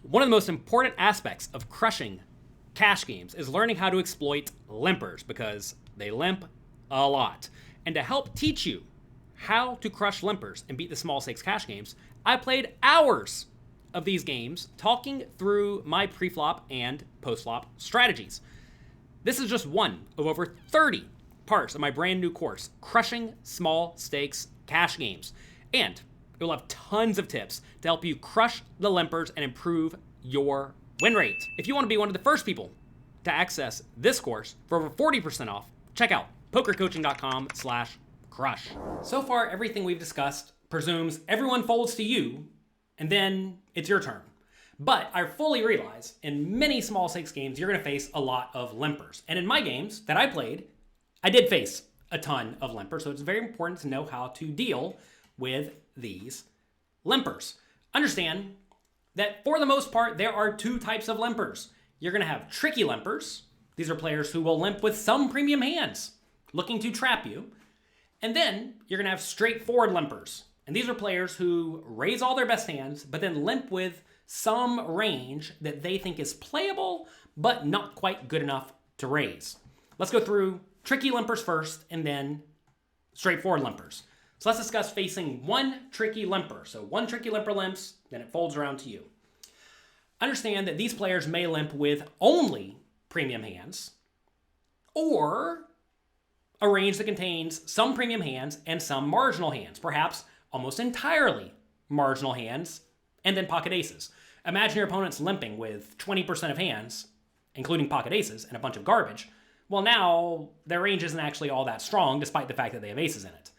One of the most important aspects of crushing cash games is learning how to exploit limpers because they limp a lot. And to help teach you how to crush limpers and beat the small stakes cash games, I played hours of these games talking through my preflop and postflop strategies. This is just one of over 30 parts of my brand new course, Crushing Small Stakes Cash Games. And it will have tons of tips to help you crush the limpers and improve your win rate. If you want to be one of the first people to access this course for over 40% off, check out PokerCoaching.com/crush. So far, everything we've discussed presumes everyone folds to you, and then it's your turn. But I fully realize in many small stakes games, you're going to face a lot of limpers. And in my games that I played, I did face a ton of limpers. So it's very important to know how to deal with these limpers. Understand that for the most part, there are two types of limpers. You're going to have tricky limpers. These are players who will limp with some premium hands, looking to trap you. And then you're going to have straightforward limpers. And these are players who raise all their best hands, but then limp with some range that they think is playable, but not quite good enough to raise. Let's go through tricky limpers first, and then straightforward limpers. So let's discuss facing one tricky limper. So one tricky limper limps, then it folds around to you. Understand that these players may limp with only premium hands, or a range that contains some premium hands and some marginal hands, perhaps almost entirely marginal hands, and then pocket aces. Imagine your opponent's limping with 20% of hands, including pocket aces, and a bunch of garbage. Well, now their range isn't actually all that strong, despite the fact that they have aces in it.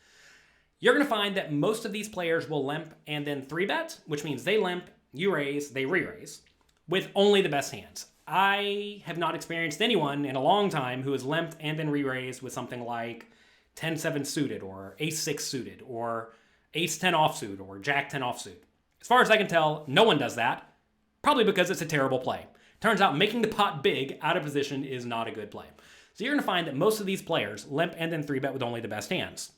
You're going to find that most of these players will limp and then 3-bet, which means they limp, you raise, they re-raise, with only the best hands. I have not experienced anyone in a long time who has limped and then re-raised with something like 10-7 suited, or ace-6 suited, or ace-10 offsuit, or jack-10 offsuit. As far as I can tell, no one does that, probably because it's a terrible play. Turns out making the pot big out of position is not a good play. So you're going to find that most of these players limp and then 3-bet with only the best hands,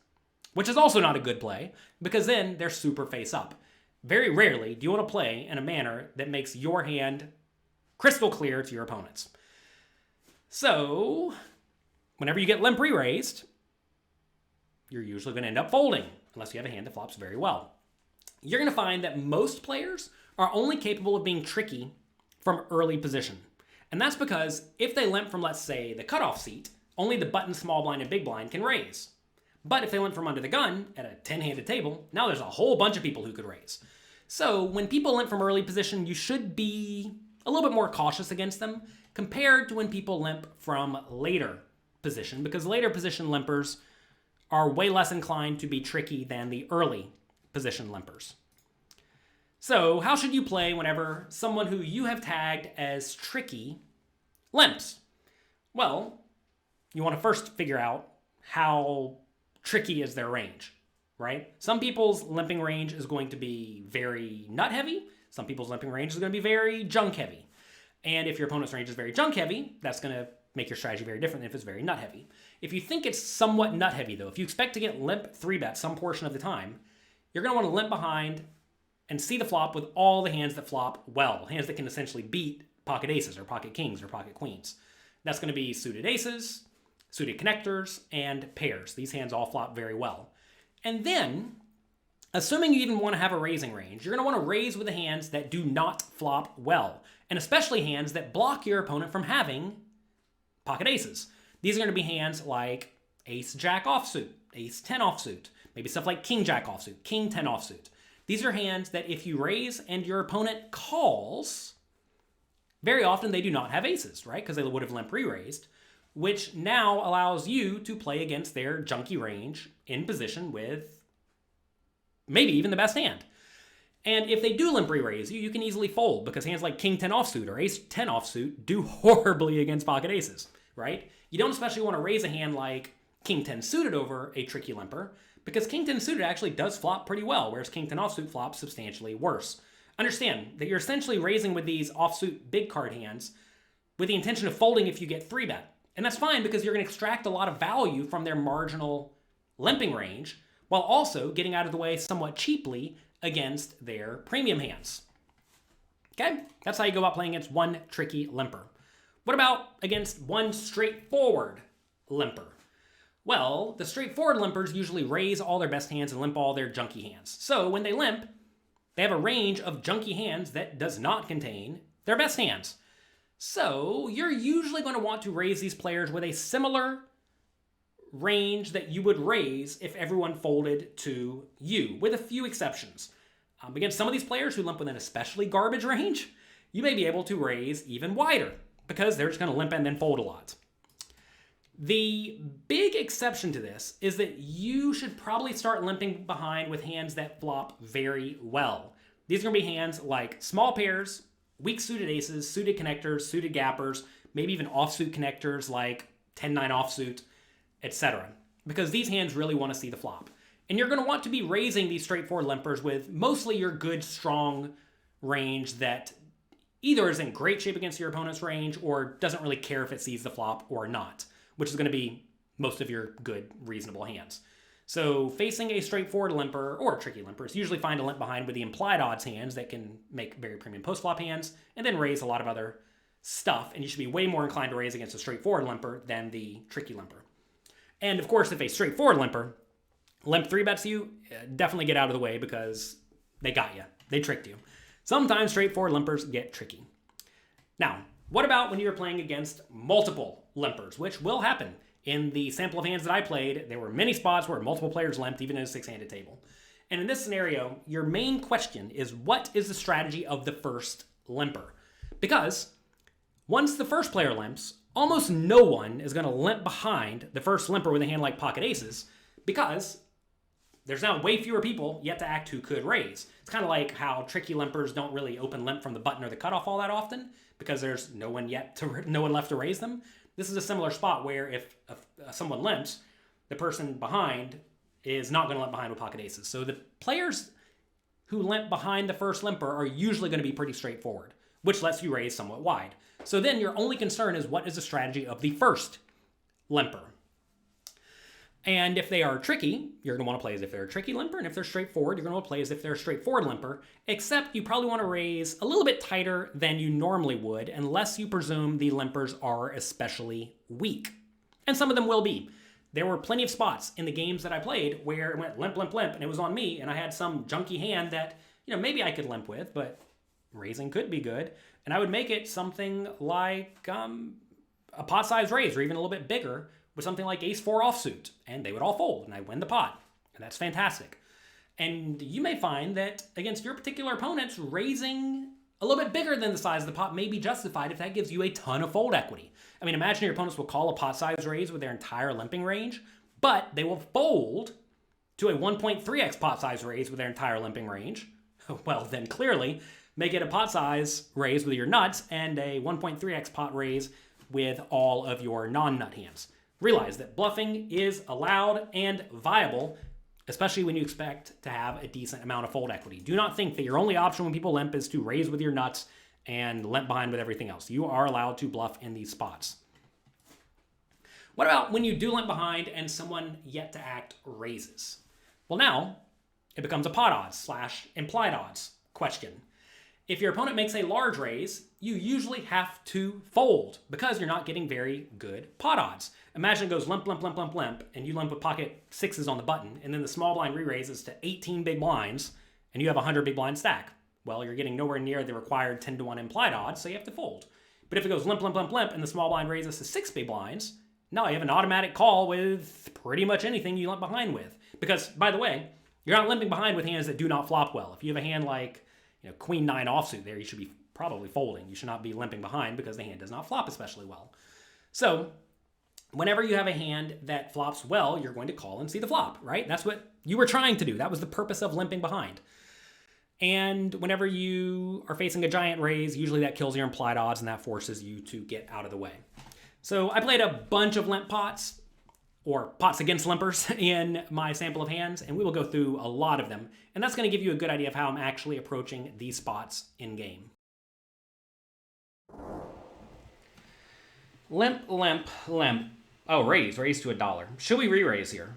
which is also not a good play because then they're super face up. Very rarely do you want to play in a manner that makes your hand crystal clear to your opponents. So whenever you get limp re-raised, you're usually going to end up folding unless you have a hand that flops very well. You're going to find that most players are only capable of being tricky from early position. And that's because if they limp from, let's say, the cutoff seat, only the button, small blind, and big blind can raise. But if they limp from under the gun at a 10-handed table, now there's a whole bunch of people who could raise. So when people limp from early position, you should be a little bit more cautious against them compared to when people limp from later position, because later position limpers are way less inclined to be tricky than the early position limpers. So how should you play whenever someone who you have tagged as tricky limps? Well, you want to first figure out how tricky is their range, right? Some people's limping range is going to be very nut heavy. Some people's limping range is going to be very junk heavy. And if your opponent's range is very junk heavy, that's going to make your strategy very different than if it's very nut heavy. If you think it's somewhat nut heavy though, if you expect to get limp 3-bet some portion of the time, you're going to want to limp behind and see the flop with all the hands that flop well, hands that can essentially beat pocket aces or pocket kings or pocket queens. That's going to be suited aces, suited connectors, and pairs. These hands all flop very well. And then, assuming you even want to have a raising range, you're going to want to raise with the hands that do not flop well, and especially hands that block your opponent from having pocket aces. These are going to be hands like ace-jack offsuit, ace-10 offsuit, maybe stuff like king-jack offsuit, king-10 offsuit. These are hands that if you raise and your opponent calls, very often they do not have aces, right? Because they would have limp re-raised, which now allows you to play against their junky range in position with maybe even the best hand. And if they do limp re-raise you, you can easily fold because hands like king-10 offsuit or ace-10 offsuit do horribly against pocket aces, right? You don't especially want to raise a hand like king-10 suited over a tricky limper because king-10 suited actually does flop pretty well, whereas king-10 offsuit flops substantially worse. Understand that you're essentially raising with these offsuit big card hands with the intention of folding if you get 3-bet. And that's fine because you're going to extract a lot of value from their marginal limping range while also getting out of the way somewhat cheaply against their premium hands. Okay, that's how you go about playing against one tricky limper. What about against one straightforward limper? Well, the straightforward limpers usually raise all their best hands and limp all their junky hands. So when they limp, they have a range of junky hands that does not contain their best hands. So you're usually going to want to raise these players with a similar range that you would raise if everyone folded to you, with a few exceptions. Against some of these players who limp with an especially garbage range, you may be able to raise even wider because they're just going to limp and then fold a lot. The big exception to this is that you should probably start limping behind with hands that flop very well. These are going to be hands like small pairs, weak suited aces, suited connectors, suited gappers, maybe even offsuit connectors like 10-9 offsuit, etc. Because these hands really want to see the flop. And you're going to want to be raising these straightforward limpers with mostly your good, strong range that either is in great shape against your opponent's range or doesn't really care if it sees the flop or not, which is going to be most of your good, reasonable hands. So facing a straightforward limper or tricky limpers, usually find a limp behind with the implied odds hands that can make very premium post-flop hands and then raise a lot of other stuff. And you should be way more inclined to raise against a straightforward limper than the tricky limper. And of course, if a straightforward limper limp 3-bets you, definitely get out of the way because they got you. They tricked you. Sometimes straightforward limpers get tricky. Now, what about when you're playing against multiple limpers, which will happen? In the sample of hands that I played, there were many spots where multiple players limped, even in a 6-handed table. And in this scenario, your main question is, what is the strategy of the first limper? Because once the first player limps, almost no one is going to limp behind the first limper with a hand like pocket aces because there's now way fewer people yet to act who could raise. It's kind of like how tricky limpers don't really open limp from the button or the cutoff all that often because there's no one left to raise them. This is a similar spot where if someone limps, the person behind is not going to limp behind with pocket aces. So the players who limp behind the first limper are usually going to be pretty straightforward, which lets you raise somewhat wide. So then your only concern is, what is the strategy of the first limper? And if they are tricky, you're going to want to play as if they're a tricky limper. And if they're straightforward, you're going to want to play as if they're a straightforward limper. Except you probably want to raise a little bit tighter than you normally would, unless you presume the limpers are especially weak. And some of them will be. There were plenty of spots in the games that I played where it went limp, limp, limp, and it was on me, and I had some junky hand that, maybe I could limp with, but raising could be good. And I would make it something like a pot size raise, or even a little bit bigger, with something like ace-4 offsuit, and they would all fold, and I win the pot. And that's fantastic. And you may find that against your particular opponents, raising a little bit bigger than the size of the pot may be justified if that gives you a ton of fold equity. I mean, imagine your opponents will call a pot size raise with their entire limping range, but they will fold to a 1.3x pot size raise with their entire limping range. Well, then clearly, make it a pot size raise with your nuts and a 1.3x pot raise with all of your non-nut hands. Realize that bluffing is allowed and viable, especially when you expect to have a decent amount of fold equity. Do not think that your only option when people limp is to raise with your nuts and limp behind with everything else. You are allowed to bluff in these spots. What about when you do limp behind and someone yet to act raises? Well, now it becomes a pot odds / implied odds question. If your opponent makes a large raise, you usually have to fold because you're not getting very good pot odds. Imagine it goes limp, limp, limp, limp, limp, and you limp with pocket sixes on the button, and then the small blind re-raises to 18 big blinds, and you have a 100 big blind stack. Well, you're getting nowhere near the required 10-1 implied odds, so you have to fold. But if it goes limp, limp, limp, limp, and the small blind raises to 6 big blinds, now you have an automatic call with pretty much anything you limp behind with. Because, by the way, you're not limping behind with hands that do not flop well. If you have a hand like Queen 9 offsuit there, you should be probably folding. You should not be limping behind because the hand does not flop especially well. So whenever you have a hand that flops well, you're going to call and see the flop, right? That's what you were trying to do. That was the purpose of limping behind. And whenever you are facing a giant raise, usually that kills your implied odds and that forces you to get out of the way. So I played a bunch of limp pots, or pots against limpers, in my sample of hands, and we will go through a lot of them. And that's going to give you a good idea of how I'm actually approaching these spots in game. Limp, limp, limp. Oh, raise to $1. Should we re-raise here?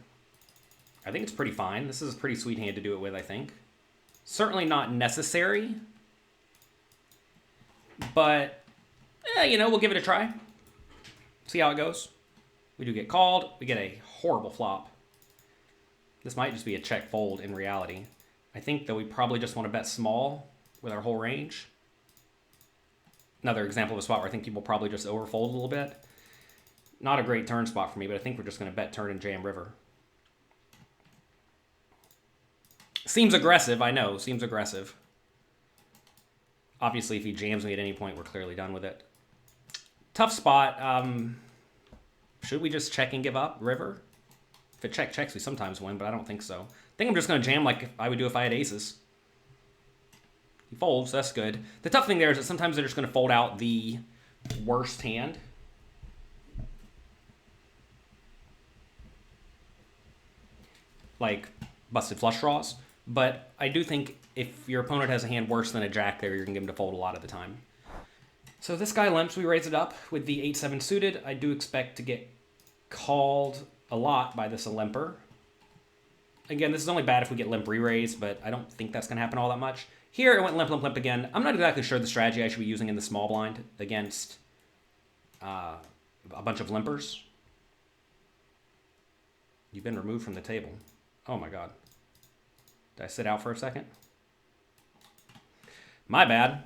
I think it's pretty fine. This is a pretty sweet hand to do it with, I think. Certainly not necessary. But, you know, we'll give it a try. See how it goes. We do get called. We get a horrible flop. This might just be a check fold in reality. I think that we probably just want to bet small with our whole range. Another example of a spot where I think people probably just overfold a little bit. Not a great turn spot for me, but I think we're just going to bet turn and jam river. Seems aggressive, I know. Seems aggressive. Obviously, if he jams me at any point, we're clearly done with it. Tough spot. Should we just check and give up river? If it checks, we sometimes win, but I don't think so. I think I'm just going to jam like I would do if I had aces. He folds, that's good. The tough thing there is that sometimes they're just going to fold out the worst hand. Like busted flush draws. But I do think if your opponent has a hand worse than a jack there, you're going to get him to fold a lot of the time. So this guy limps, we raise it up with the 8-7 suited. I do expect to get called a lot by this limper. Again, this is only bad if we get limp re-raise, but I don't think that's going to happen all that much. Here, it went limp, limp, limp again. I'm not exactly sure the strategy I should be using in the small blind against a bunch of limpers. You've been removed from the table. Oh my god. Did I sit out for a second? My bad.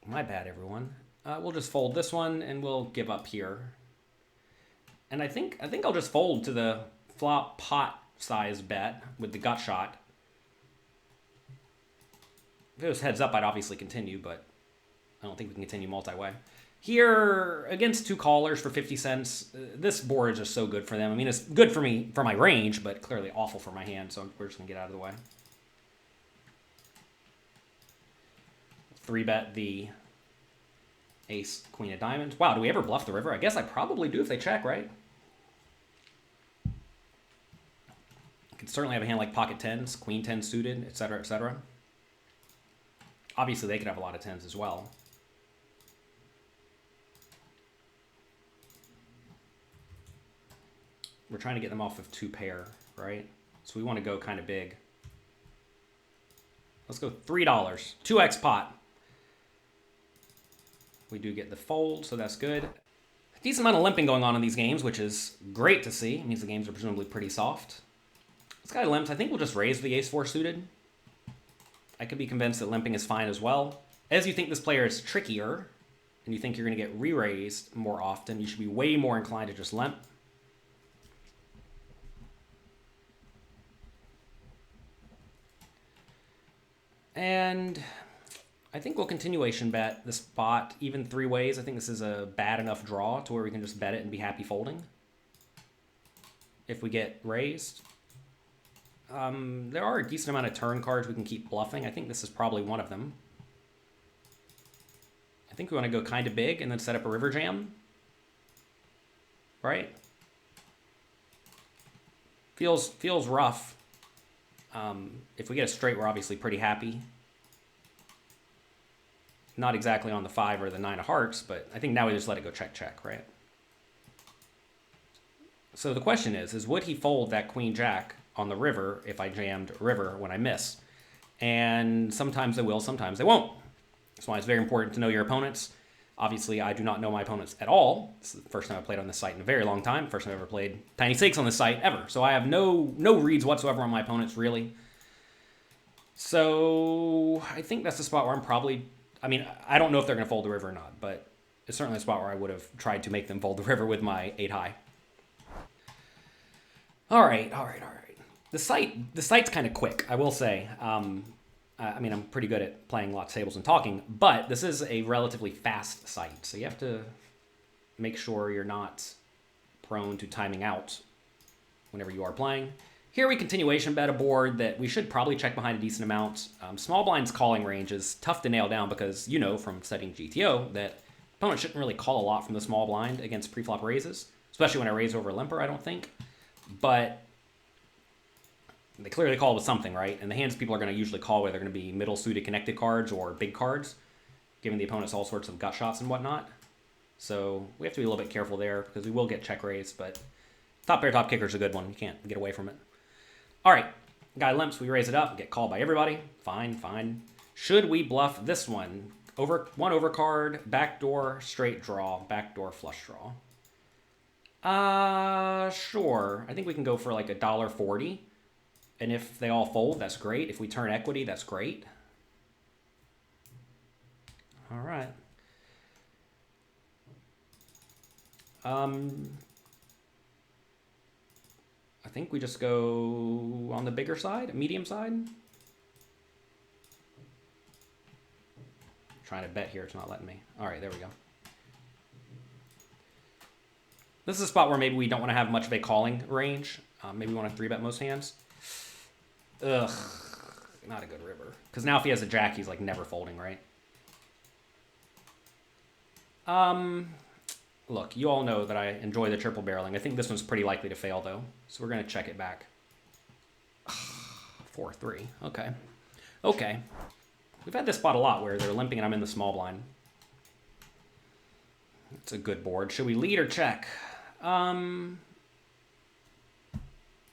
My bad, everyone. We'll just fold this one, and we'll give up here. And I think I'll just fold to the flop pot size bet with the gut shot. If it was heads up, I'd obviously continue, but I don't think we can continue multi-way. Here, against two callers for 50 cents, this board is just so good for them. I mean, it's good for me, for my range, but clearly awful for my hand, so we're just going to get out of the way. 3-bet the ace, queen of diamonds. Wow, do we ever bluff the river? I guess I probably do if they check, right? Could certainly have a hand like pocket tens, queen 10 suited, etc., etc. Obviously, they could have a lot of tens as well. We're trying to get them off of 2 pair, right? So we want to go kind of big. Let's go $3, 2x pot. We do get the fold, so that's good. Decent amount of limping going on in these games, which is great to see. It means the games are presumably pretty soft. This guy limps. I think we'll just raise the ace-4 suited. I could be convinced that limping is fine as well. As you think this player is trickier, and you think you're going to get re-raised more often, you should be way more inclined to just limp. And I think we'll continuation bet the spot even 3 ways. I think this is a bad enough draw to where we can just bet it and be happy folding. If we get raised. There are a decent amount of turn cards we can keep bluffing. I think this is probably one of them. I think we want to go kind of big and then set up a river jam. Right? Feels rough. If we get a straight, we're obviously pretty happy. Not exactly on the 5 or the 9 of hearts, but I think now we just let it go check, check, right? So the question is would he fold that queen jack on the river if I jammed river when I miss? And sometimes they will, sometimes they won't. That's why it's very important to know your opponents. Obviously, I do not know my opponents at all. This is the first time I played on this site in a very long time. First time I ever played Tiny Stakes on this site ever. So I have no reads whatsoever on my opponents, really. So I think that's the spot where I'm probably... I mean, I don't know if they're going to fold the river or not, but it's certainly a spot where I would have tried to make them fold the river with my 8 high. All right. The site's kind of quick, I will say. I mean, I'm pretty good at playing lots of tables and talking, but this is a relatively fast site, so you have to make sure you're not prone to timing out whenever you are playing. Here we continuation bet a board that we should probably check behind a decent amount. Small blind's calling range is tough to nail down because you know from studying GTO that opponents shouldn't really call a lot from the small blind against preflop raises, especially when I raise over a limper, I don't think. But they clearly call with something, right? And the hands people are going to usually call where they're going to be middle suited connected cards or big cards, giving the opponents all sorts of gut shots and whatnot. So we have to be a little bit careful there because we will get check raised, but top pair, top kicker is a good one. You can't get away from it. All right, guy limps, we raise it up, get called by everybody. Fine. Should we bluff this one? One overcard, backdoor, straight draw, backdoor, flush draw. Sure. I think we can go for like $1.40. And if they all fold, that's great. If we turn equity, that's great. All right. I think we just go on the bigger side, medium side. Trying to bet here, it's not letting me. All right, there we go. This is a spot where maybe we don't want to have much of a calling range. Maybe we want to 3-bet most hands. Ugh, not a good river. Because now if he has a jack, he's like never folding, right? Look, you all know that I enjoy the triple barreling. I think this one's pretty likely to fail, though. So we're going to check it back. 4-3. Okay. Okay. We've had this spot a lot where they're limping and I'm in the small blind. It's a good board. Should we lead or check? I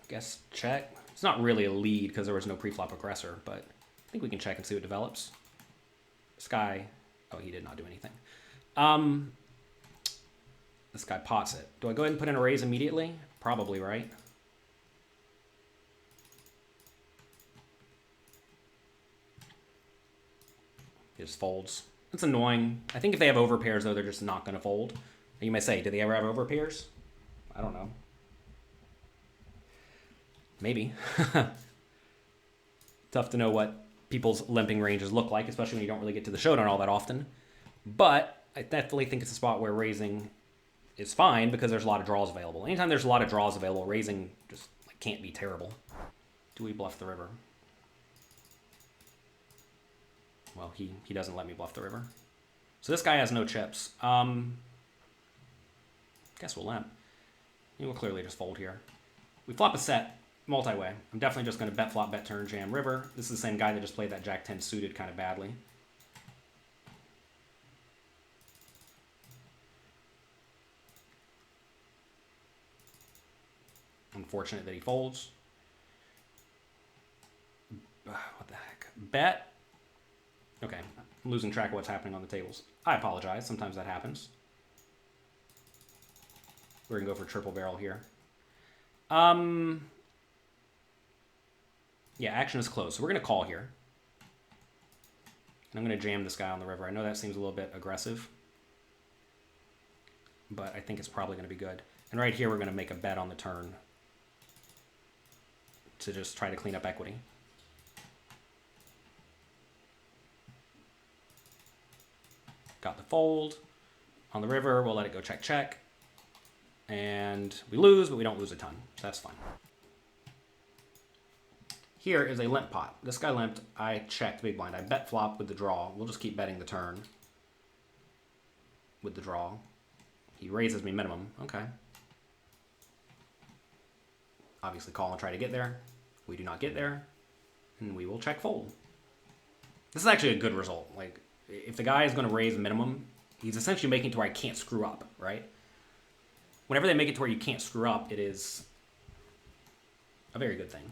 guess check. It's not really a lead because there was no preflop aggressor, but I think we can check and see what develops. This guy... Oh, he did not do anything. This guy pots it. Do I go ahead and put in a raise immediately? Probably, right? He just folds. It's annoying. I think if they have overpairs, though, they're just not going to fold. You may say, do they ever have overpairs? I don't know. Maybe. Tough to know what people's limping ranges look like, especially when you don't really get to the showdown all that often. But I definitely think it's a spot where raising is fine because there's a lot of draws available. Anytime there's a lot of draws available, raising just like, can't be terrible. Do we bluff the river? Well, he doesn't let me bluff the river. So this guy has no chips. Guess we'll limp. He will clearly just fold here. We flop a set, multi-way. I'm definitely just going to bet flop, bet turn, jam, river. This is the same guy that just played that jack 10 suited kind of badly. Unfortunate that he folds. What the heck? Bet. Okay, I'm losing track of what's happening on the tables. I apologize. Sometimes that happens. We're going to go for triple barrel here. Yeah, action is closed. So we're going to call here. And I'm going to jam this guy on the river. I know that seems a little bit aggressive. But I think it's probably going to be good. And right here, we're going to make a bet on the turn to just try to clean up equity. Got the fold. On the river, we'll let it go check, check. And we lose, but we don't lose a ton. So that's fine. Here is a limp pot. This guy limped. I checked big blind. I bet flop with the draw. We'll just keep betting the turn with the draw. He raises me minimum. Okay. Obviously call and try to get there. We do not get there. And we will check fold. This is actually a good result. Like, if the guy is going to raise minimum, he's essentially making it to where I can't screw up, right? Whenever they make it to where you can't screw up, it is a very good thing.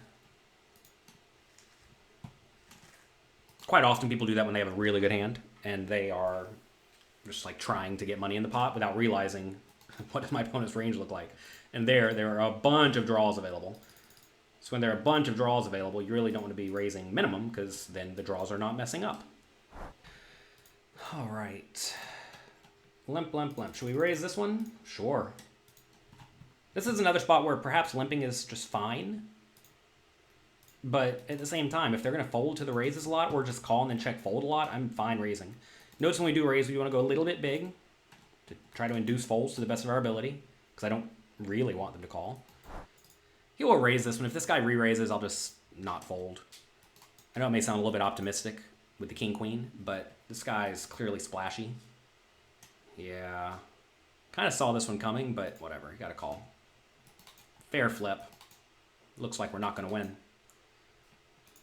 Quite often people do that when they have a really good hand and they are just like trying to get money in the pot without realizing what does my opponent's range look like. And there are a bunch of draws available. So when there are a bunch of draws available, you really don't want to be raising minimum because then the draws are not messing up. All right. Limp, limp, limp. Should we raise this one? Sure. This is another spot where perhaps limping is just fine. But at the same time, if they're going to fold to the raises a lot or just call and then check fold a lot, I'm fine raising. Notice when we do raise, we want to go a little bit big to try to induce folds to the best of our ability because I don't really want them to call. He will raise this one. If this guy re-raises, I'll just not fold. I know it may sound a little bit optimistic with the king-queen, but this guy is clearly splashy. Yeah. Kind of saw this one coming, but whatever. You got to call. Fair flip. Looks like we're not going to win.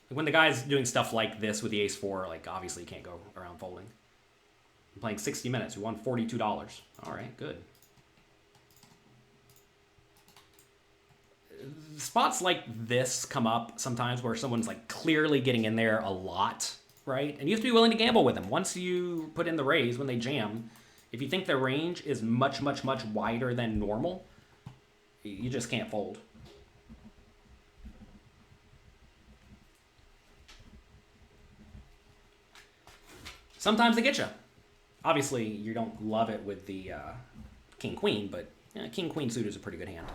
When the guy's doing stuff like this with the ace-4, like, obviously you can't go around folding. I'm playing 60 minutes. We won $42. All right, good. Spots like this come up sometimes where someone's, like, clearly getting in there a lot right? And you have to be willing to gamble with them. Once you put in the raise when they jam, if you think their range is much, much, much wider than normal, you just can't fold. Sometimes they get you. Obviously, you don't love it with the king-queen, but king-queen suited is a pretty good hand.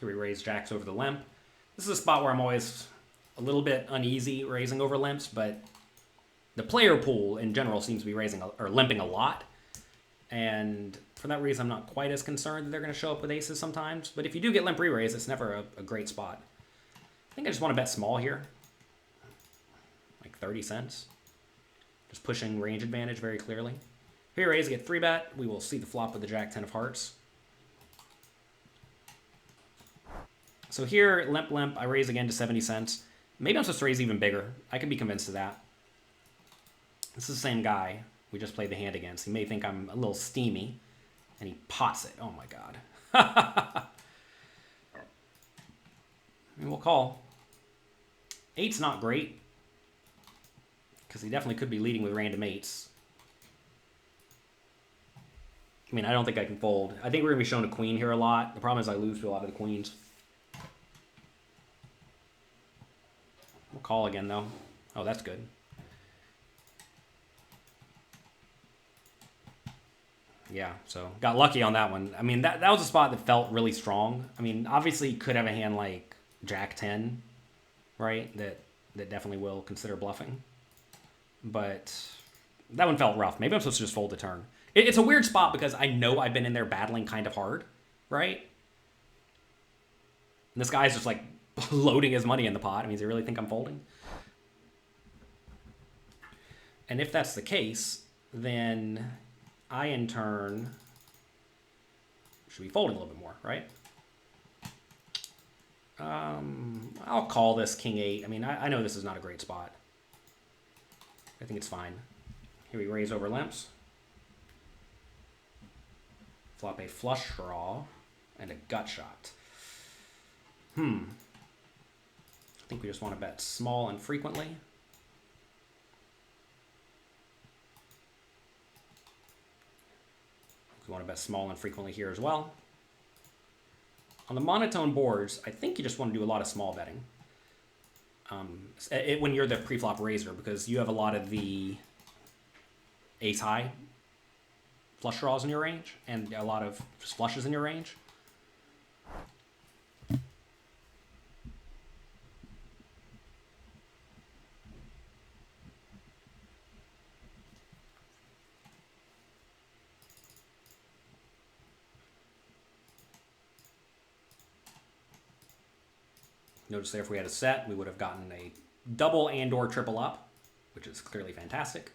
Here we raise jacks over the limp. This is a spot where I'm always a little bit uneasy raising over limps, but the player pool in general seems to be raising or limping a lot. And for that reason, I'm not quite as concerned that they're going to show up with aces sometimes. But if you do get limp re-raise, it's never a great spot. I think I just want to bet small here. Like 30 cents. Just pushing range advantage very clearly. Here, raise, get 3-bet. We will see the flop with the jack 10 of hearts. So here, limp, limp, I raise again to 70 cents. Maybe I'm supposed to raise even bigger. I can be convinced of that. This is the same guy we just played the hand against. He may think I'm a little steamy, and he pots it. Oh my god. And we'll call. 8's not great, because he definitely could be leading with random 8s. I mean, I don't think I can fold. I think we're going to be shown a queen here a lot. The problem is I lose to a lot of the queens. We'll call again, though. Oh, that's good. Yeah, so got lucky on that one. I mean, that was a spot that felt really strong. I mean, obviously you could have a hand like Jack 10, right? That definitely will consider bluffing. But that one felt rough. Maybe I'm supposed to just fold the turn. It's a weird spot because I know I've been in there battling kind of hard, right? And this guy's just like loading his money in the pot. I mean, does he really think I'm folding? And if that's the case, then I, in turn, should be folding a little bit more, right? I'll call this king 8. I mean, I know this is not a great spot. I think it's fine. Here we raise over limps. Flop a flush draw and a gut shot. I think we just want to bet small and frequently. We want to bet small and frequently here as well. On the monotone boards, I think you just want to do a lot of small betting. When you're the preflop raiser, because you have a lot of the ace high flush draws in your range and a lot of just flushes in your range. Notice there if we had a set, we would have gotten a double and or triple up, which is clearly fantastic.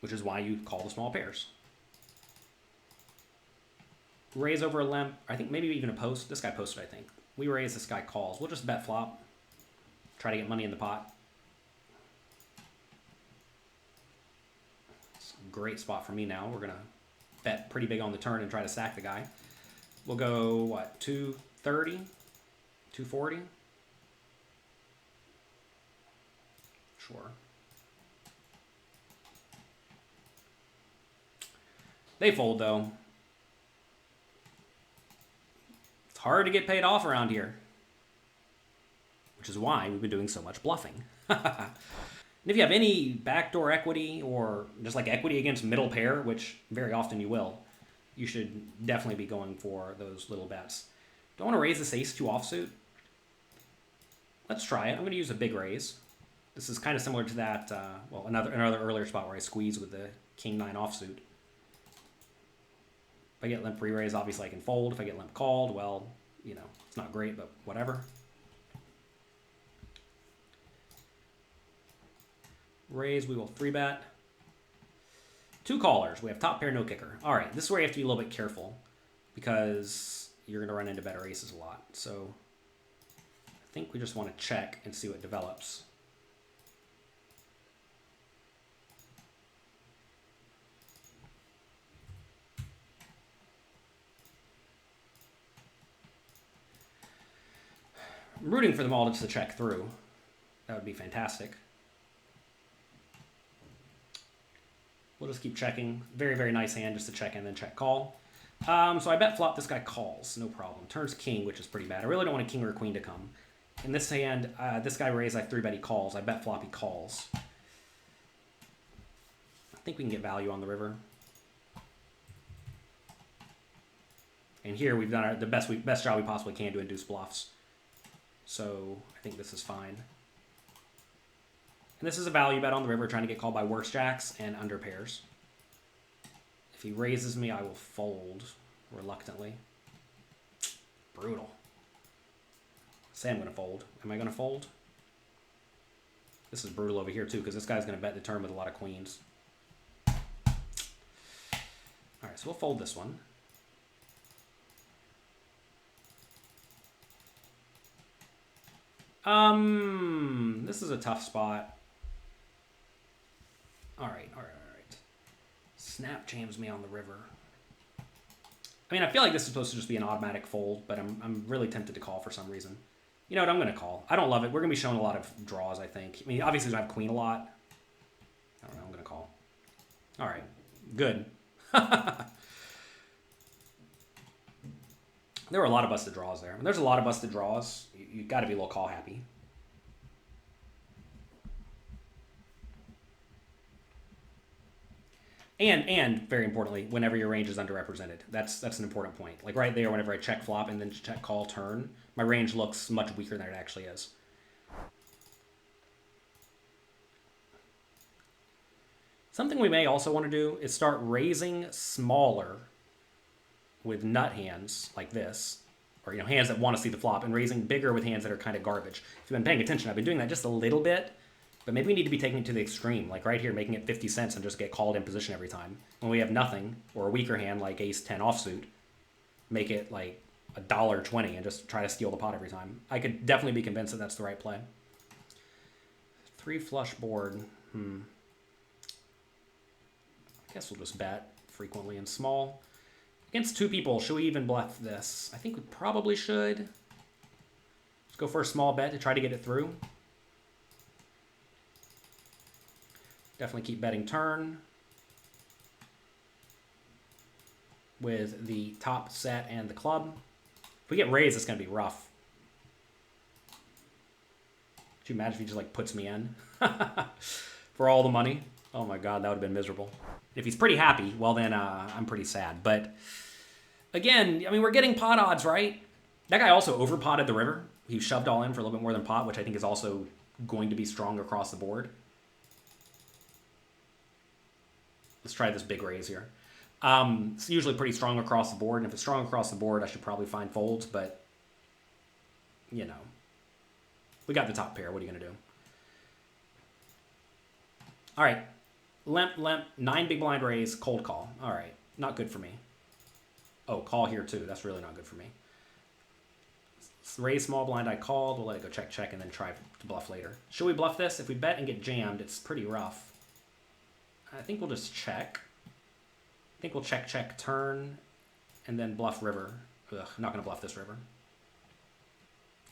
Which is why you call the small pairs. Raise over a limp. I think maybe even a post. This guy posted, I think. We raise, this guy calls. We'll just bet flop. Try to get money in the pot. It's a great spot for me now. We're going to bet pretty big on the turn and try to stack the guy. We'll go, what, 230? 240? Sure. They fold, though. It's hard to get paid off around here. Which is why we've been doing so much bluffing. And if you have any backdoor equity or just like equity against middle pair, which very often you will, you should definitely be going for those little bets. Do I want to raise this ace 2 offsuit? Let's try it. I'm going to use a big raise. This is kind of similar to that, well, another earlier spot where I squeeze with the king 9 offsuit. If I get limp re-raise, obviously I can fold. If I get limp called, well, you know, it's not great, but whatever. Raise, we will 3-bet. 2 callers. We have top pair, no kicker. All right, this is where you have to be a little bit careful because you're going to run into better aces a lot. So I think we just want to check and see what develops. I'm rooting for them all just to check through. That would be fantastic. We'll just keep checking. Very, very nice hand just to check in and then check call. So I bet flop this guy calls, no problem. Turns king, which is pretty bad. I really don't want a king or a queen to come. In this hand, this guy raised, I 3-bet he calls. I bet flop he calls. I think we can get value on the river. And here we've done the best job we possibly can to induce bluffs. So I think this is fine. And this is a value bet on the river, trying to get called by worse jacks and under pairs. If he raises me, I will fold reluctantly. Brutal. Say I'm going to fold. Am I going to fold? This is brutal over here too, because this guy's going to bet the turn with a lot of queens. All right, so we'll fold this one. This is a tough spot. All right. Snap jams me on the river. I mean, I feel like this is supposed to just be an automatic fold, but I'm really tempted to call for some reason. You know what? I'm going to call. I don't love it. We're going to be showing a lot of draws, I think. I mean, obviously, I have queen a lot. I don't know. I'm going to call. All right. Good. There were a lot of busted draws there. I mean, there's a lot of busted draws. You got to be a little call happy. And very importantly, whenever your range is underrepresented. That's an important point. Like right there, whenever I check flop and then check call turn, my range looks much weaker than it actually is. Something we may also want to do is start raising smaller with nut hands like this, or hands that want to see the flop, and raising bigger with hands that are kind of garbage. If you've been paying attention, I've been doing that just a little bit. But maybe we need to be taking it to the extreme, like right here, making it 50 cents and just get called in position every time. When we have nothing, or a weaker hand like ace-10 offsuit, make it like $1.20 and just try to steal the pot every time. I could definitely be convinced that that's the right play. 3 flush board. I guess we'll just bet frequently and small. Against 2 people, should we even bluff this? I think we probably should. Let's go for a small bet to try to get it through. Definitely keep betting turn with the top set and the club. If we get raised, it's going to be rough. Could you imagine if he just like puts me in for all the money? Oh my God, that would have been miserable. If he's pretty happy, well then I'm pretty sad. But again, I mean, we're getting pot odds, right? That guy also overpotted the river. He shoved all in for a little bit more than pot, which I think is also going to be strong across the board. Let's try this big raise here. It's usually pretty strong across the board, and if it's strong across the board, I should probably find folds, but, we got the top pair. What are you going to do? All right. Limp, 9 big blind raise, cold call. All right. Not good for me. Oh, call here too. That's really not good for me. Raise small blind, I called. We'll let it go check, and then try to bluff later. Should we bluff this? If we bet and get jammed, it's pretty rough. I think we'll just check. I think we'll check, turn, and then bluff river. Ugh, I'm not going to bluff this river.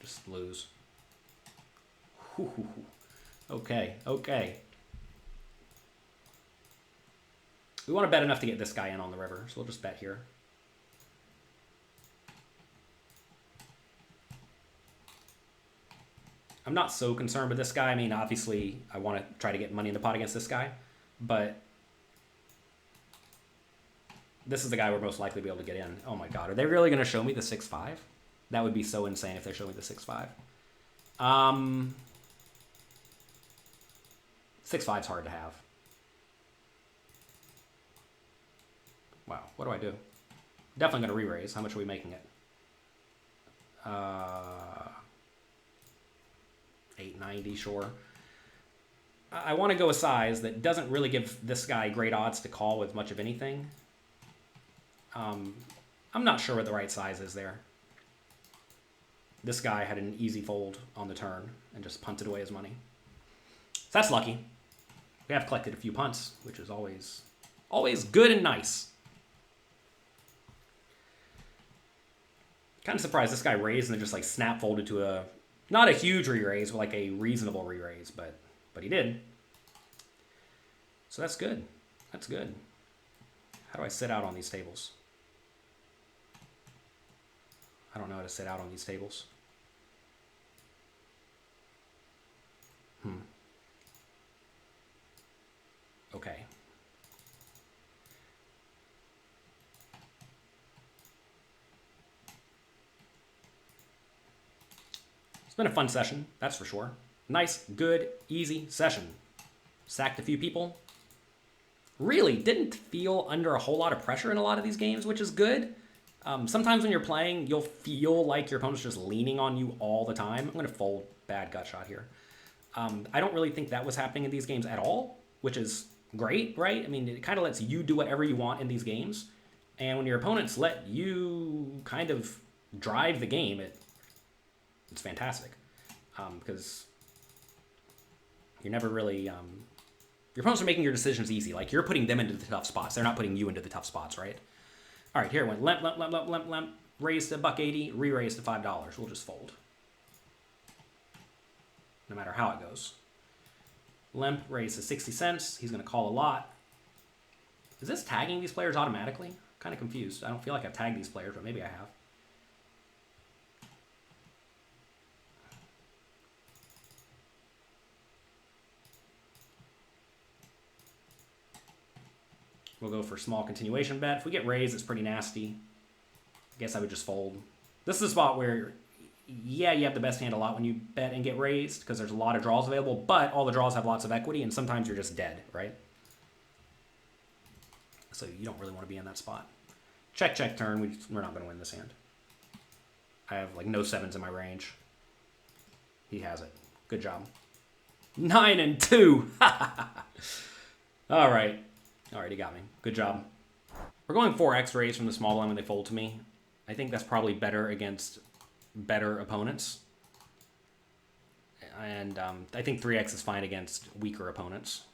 Just lose. Okay. We want to bet enough to get this guy in on the river, so we'll just bet here. I'm not so concerned with this guy. I mean, obviously, I want to try to get money in the pot against this guy. But this is the guy we're most likely to be able to get in. Oh my God, are they really going to show me the 6-5? That would be so insane if they show me the 6-5. 6-5's hard to have. Wow, what do I do? Definitely going to re-raise. How much are we making it? 890, sure. I want to go a size that doesn't really give this guy great odds to call with much of anything. I'm not sure what the right size is there. This guy had an easy fold on the turn and just punted away his money. So that's lucky. We have collected a few punts, which is always good and nice. Kind of surprised this guy raised and then just like snap folded to a, not a huge re-raise, but like a reasonable re-raise, but he did. So that's good. That's good. How do I sit out on these tables? I don't know how to sit out on these tables. Okay. It's been a fun session, that's for sure. Nice, good, easy session. Sacked a few people. Really didn't feel under a whole lot of pressure in a lot of these games, which is good. Sometimes when you're playing, you'll feel like your opponent's just leaning on you all the time. I'm going to fold bad gut shot here. I don't really think that was happening in these games at all, which is great, right? I mean, it kind of lets you do whatever you want in these games. And when your opponents let you kind of drive the game, it's fantastic. Because you're never really... your opponents are making your decisions easy. Like, you're putting them into the tough spots. They're not putting you into the tough spots, right? All right, here it went. Limp. Raise to $1.80, re-raise to $5. We'll just fold. No matter how it goes. Limp raise to 60 cents. He's going to call a lot. Is this tagging these players automatically? I'm kind of confused. I don't feel like I've tagged these players, but maybe I have. We'll go for small continuation bet. If we get raised, it's pretty nasty. I guess I would just fold. This is a spot where, yeah, you have the best hand a lot when you bet and get raised because there's a lot of draws available, but all the draws have lots of equity, and sometimes you're just dead, right? So you don't really want to be in that spot. Check, check, turn. We're not going to win this hand. I have like no sevens in my range. He has it. Good job. 9 and 2. All right. Already got me. Good job. We're going 4x raise from the small blind when they fold to me. I think that's probably better against better opponents. And I think 3x is fine against weaker opponents.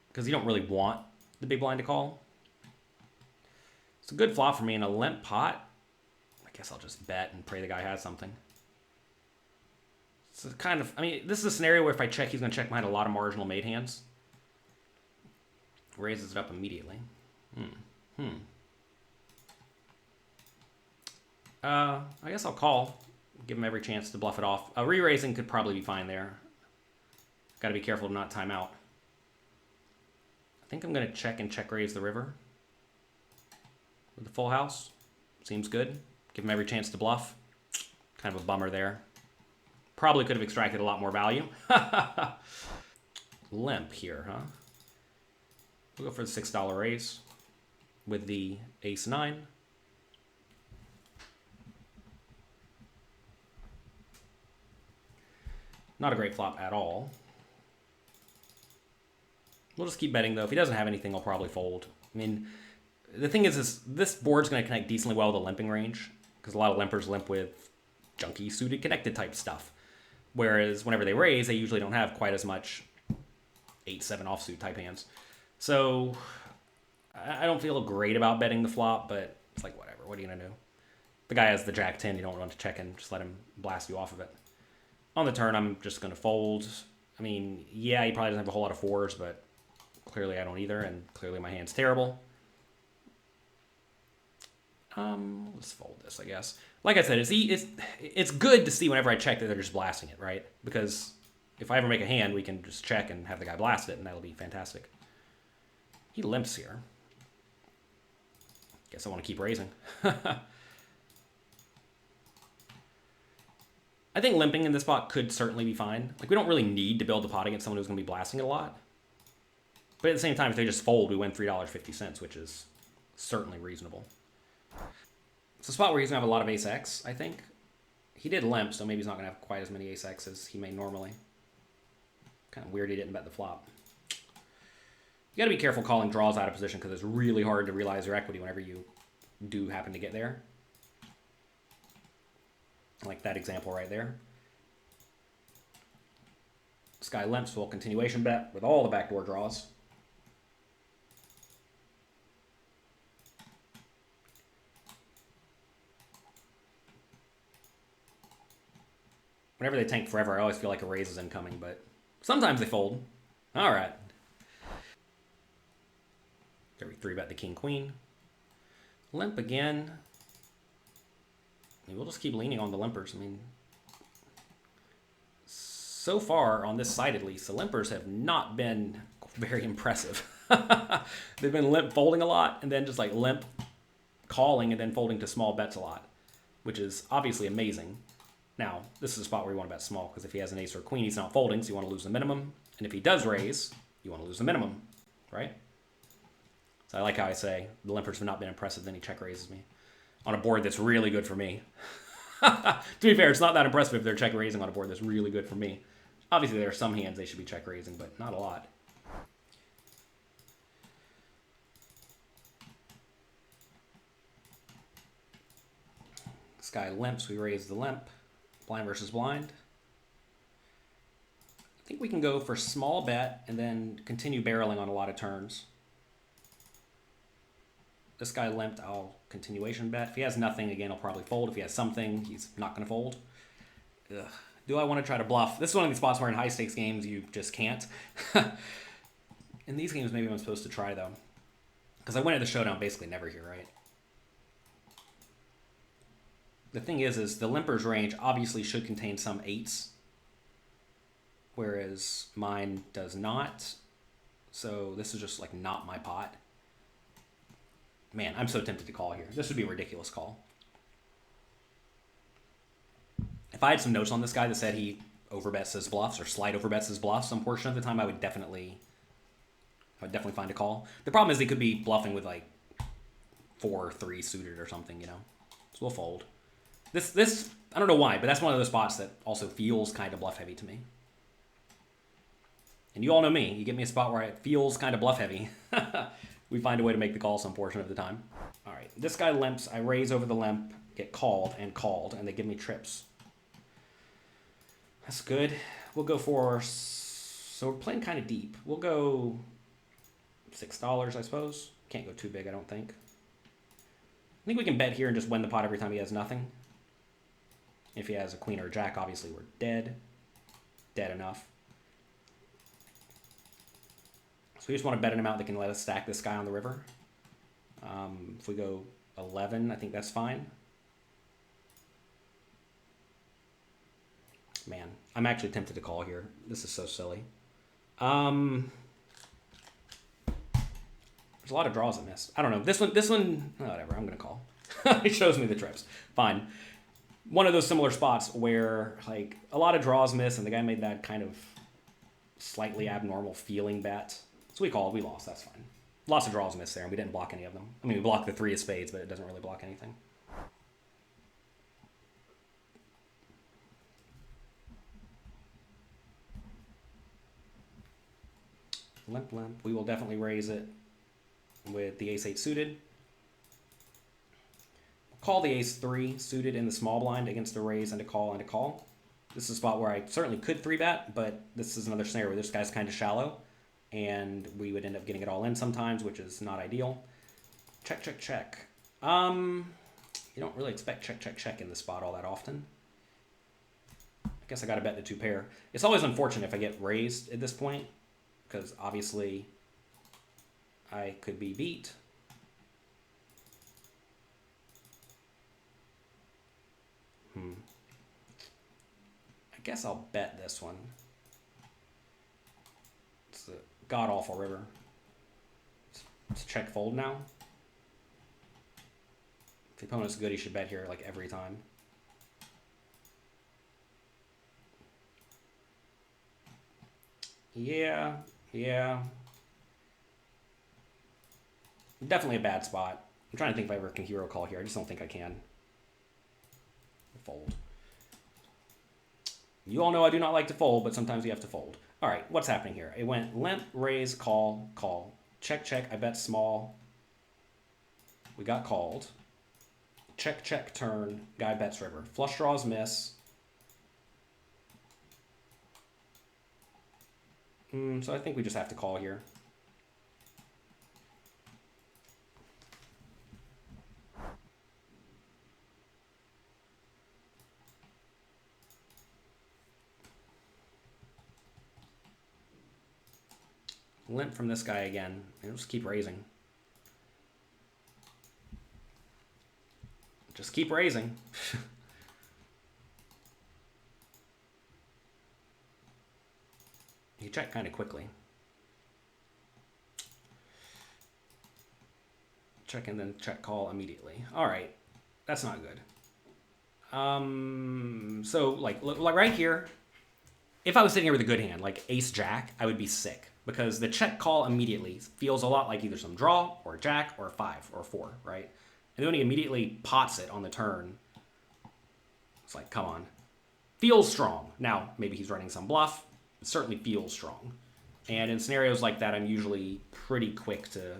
Because you don't really want the big blind to call. It's a good flop for me in a limp pot. I guess I'll just bet and pray the guy has something. It's kind of, I mean, this is a scenario where if I check, he's going to check behind a lot of marginal made hands. Raises it up immediately. I guess I'll call. Give him every chance to bluff it off. Re-raising could probably be fine there. Got to be careful to not time out. I think I'm going to check and check raise the river. With the full house. Seems good. Give him every chance to bluff. Kind of a bummer there. Probably could have extracted a lot more value. Limp here, huh? We'll go for the $6 raise with the ace-9. Not a great flop at all. We'll just keep betting, though. If he doesn't have anything, I'll probably fold. I mean, the thing is this board's going to connect decently well with the limping range, because a lot of limpers limp with junky suited connected type stuff. Whereas whenever they raise, they usually don't have quite as much 8-7 offsuit type hands. So I don't feel great about betting the flop, but it's like, whatever. What are you going to do? The guy has the jack-10. You don't want to check and just let him blast you off of it. On the turn, I'm just going to fold. I mean, yeah, he probably doesn't have a whole lot of fours, but clearly I don't either, and clearly my hand's terrible. Let's fold this, I guess. Like I said, it's good to see whenever I check that they're just blasting it, right? Because if I ever make a hand, we can just check and have the guy blast it, and that'll be fantastic. He limps here. Guess I want to keep raising. I think limping in this spot could certainly be fine. Like, we don't really need to build the pot against someone who's going to be blasting it a lot. But at the same time, if they just fold, we win $3.50, which is certainly reasonable. It's a spot where he's going to have a lot of ace-x, I think. He did limp, so maybe he's not going to have quite as many ace-x as he may normally. Kind of weird he didn't bet the flop. You got to be careful calling draws out of position because it's really hard to realize your equity whenever you do happen to get there. Like that example right there. This guy limps, we'll continuation bet with all the backdoor draws. Whenever they tank forever, I always feel like a raise is incoming, but sometimes they fold. All right. There we 3-bet the king queen. Limp again. We'll just keep leaning on the limpers. I mean, so far on this side at least, the limpers have not been very impressive. They've been limp folding a lot and then just like limp calling and then folding to small bets a lot, which is obviously amazing. Now, this is a spot where you want to bet small because if he has an ace or a queen, he's not folding, so you want to lose the minimum. And if he does raise, you want to lose the minimum, right? So I like how I say the limpers have not been impressive, then he check raises me on a board that's really good for me. To be fair, it's not that impressive if they're check raising on a board that's really good for me. Obviously, there are some hands they should be check raising, but not a lot. This guy limps, we raise the limp. Blind versus blind. I think we can go for small bet and then continue barreling on a lot of turns. This guy limped, I'll continuation bet. If he has nothing, again, I'll probably fold. If he has something, he's not going to fold. Ugh. Do I want to try to bluff? This is one of the spots where in high stakes games you just can't. In these games, maybe I'm supposed to try, though. Because I win at the showdown basically never here, right? The thing is the limper's range obviously should contain some 8s, whereas mine does not. So this is just like not my pot. Man, I'm so tempted to call here. This would be a ridiculous call. If I had some notes on this guy that said he overbets his bluffs or slight overbets his bluffs some portion of the time, I would definitely find a call. The problem is they could be bluffing with like 4-3 suited or something, you know. So we'll fold. This I don't know why, but that's one of those spots that also feels kind of bluff heavy to me. And you all know me. You get me a spot where it feels kind of bluff heavy. We find a way to make the call some portion of the time. All right, this guy limps. I raise over the limp, get called, and they give me trips. That's good. We'll go for, so we're playing kind of deep. We'll go $6, I suppose. Can't go too big, I don't think. I think we can bet here and just win the pot every time he has nothing. If he has a queen or a jack, obviously we're dead. Dead enough. So we just want to bet an amount that can let us stack this guy on the river. If we go 11, I think that's fine. Man, I'm actually tempted to call here. This is so silly. There's a lot of draws that miss. I don't know. This one, oh, whatever, I'm going to call. It shows me the trips. Fine. One of those similar spots where like a lot of draws miss and the guy made that kind of slightly abnormal feeling bet. So we called, we lost, that's fine. Lots of draws missed there and we didn't block any of them. I mean, we blocked the 3 of spades, but it doesn't really block anything. Limp, limp. We will definitely raise it with the ace-8 suited. Call the ace-3 suited in the small blind against the raise and a call and a call. This is a spot where I certainly could 3-bet, but this is another scenario where this guy's kind of shallow, and we would end up getting it all in sometimes, which is not ideal. Check, check, check. You don't really expect check, check, check in this spot all that often. I guess I got to bet the 2 pair. It's always unfortunate if I get raised at this point, because obviously I could be beat. I guess I'll bet this one. It's a god-awful river. It's check fold now. If the opponent's good, he should bet here like every time. Yeah. Definitely a bad spot. I'm trying to think if I ever can hero call here. I just don't think I can. Fold. You all know I do not like to fold, but sometimes you have to fold. All right, what's happening here? It went limp, raise, call, call. Check, check, I bet small. We got called. Check, check, turn. Guy bets river. Flush draws miss. So I think we just have to call here. Limp from this guy again. We'll just keep raising. Just keep raising. You check kind of quickly. Check and then check call immediately. All right, that's not good. So like right here, if I was sitting here with a good hand, like ace jack, I would be sick because the check call immediately feels a lot like either some draw or a jack or a 5 or a 4, right? And then when he immediately pots it on the turn, it's like, come on. Feels strong. Now, maybe he's running some bluff. It certainly feels strong. And in scenarios like that, I'm usually pretty quick to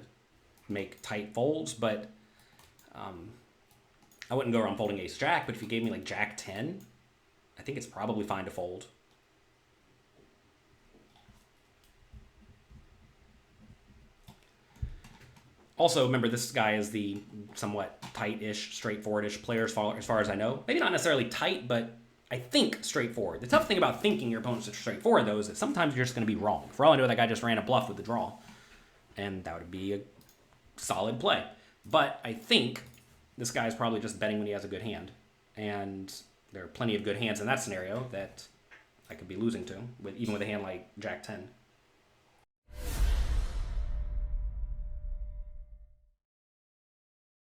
make tight folds, but I wouldn't go around folding ace jack, but if you gave me like jack 10, I think it's probably fine to fold. Also, remember, this guy is the somewhat tight-ish, straightforward-ish player as far as I know. Maybe not necessarily tight, but I think straightforward. The tough thing about thinking your opponent's straightforward, though, is that sometimes you're just going to be wrong. For all I know, that guy just ran a bluff with the draw, and that would be a solid play. But I think this guy's probably just betting when he has a good hand, and there are plenty of good hands in that scenario that I could be losing to, even with a hand like jack 10.